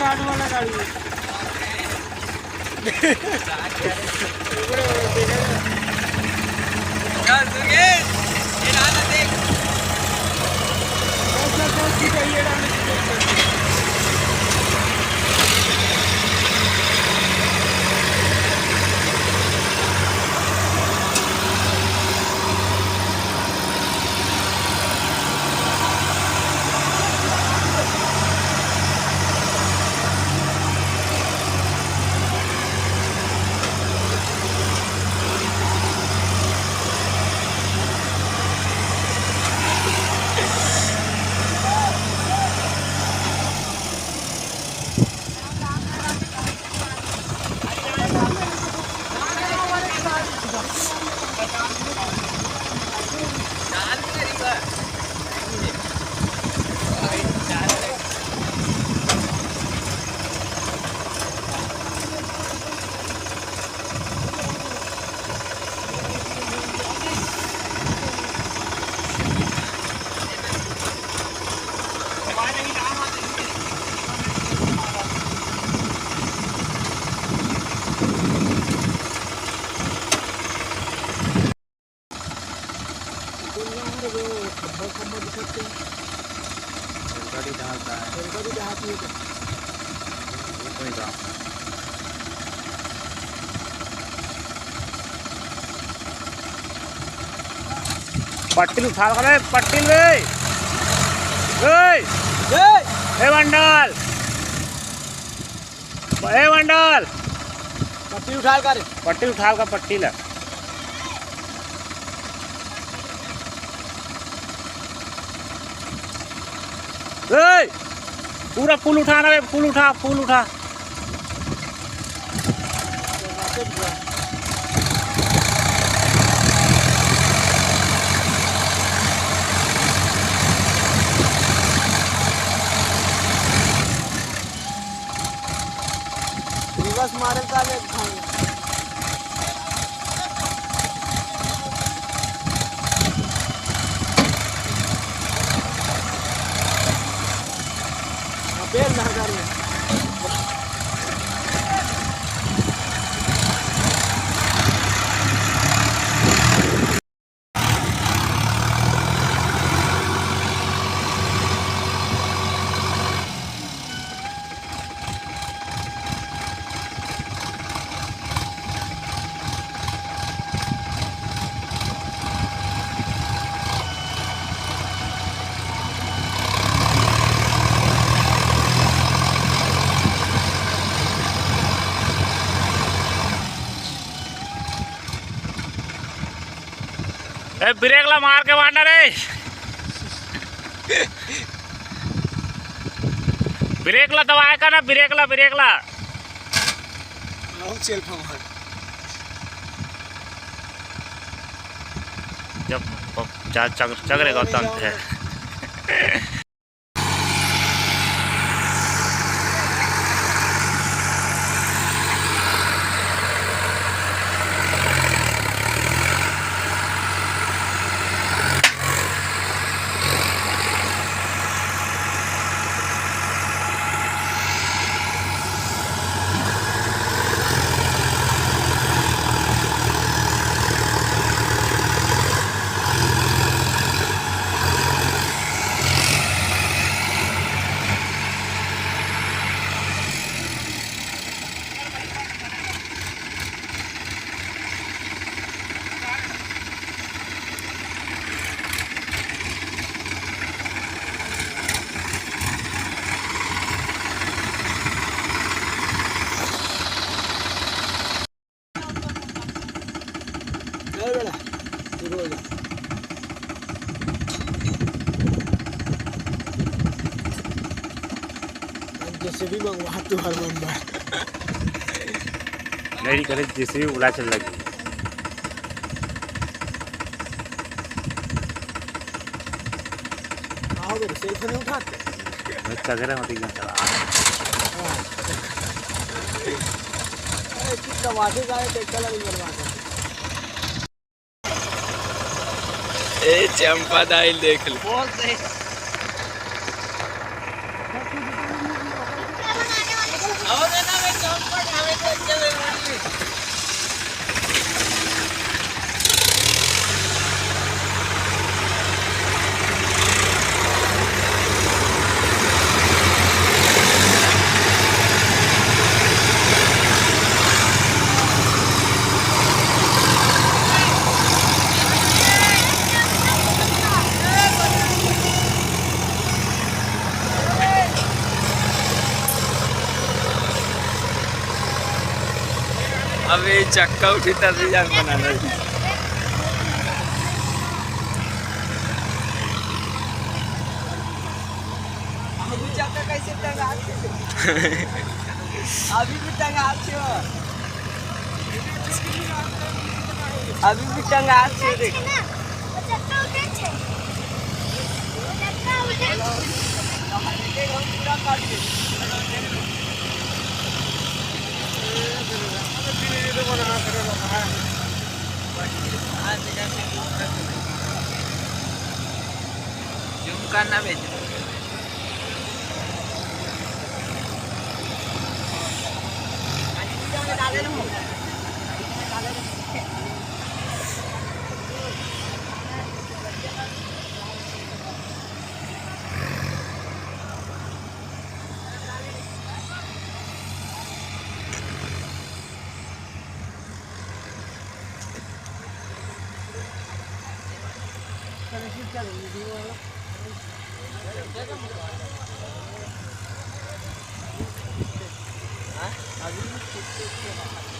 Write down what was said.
आठ वाला गाड़ी यार सुगेश ये डाल देख ये डाल पट्टी उठा ले पट्टी ले मंडल मंडल पट्टी उठा कर पट्टी उठा का पट्टी ला पूरा फूल उठाना है फूल उठा रिवर्स मारे का ले बेल ना कर ब्रेक ला मार के मारना रे ब्रेक ला दबाए का ना ब्रेक ला जब चगरेगा तंत है जैसे भी मंगवा तू हर मंगवा नहीं करे जैसे भी उड़ा चल लगी आओ मेरे सेल्फी नहीं उठाते मैं चगरा मत एकदम चला कितना वादे जाए तो चला नहीं बर्बाद ए चंपा दाइल देख ले बोल सही अबे चक्का उठी तभी जान बनाना है। अभी चक्का कैसे टंगा अभी भी टंगा अभी भी टंगा देख करना भेज अभी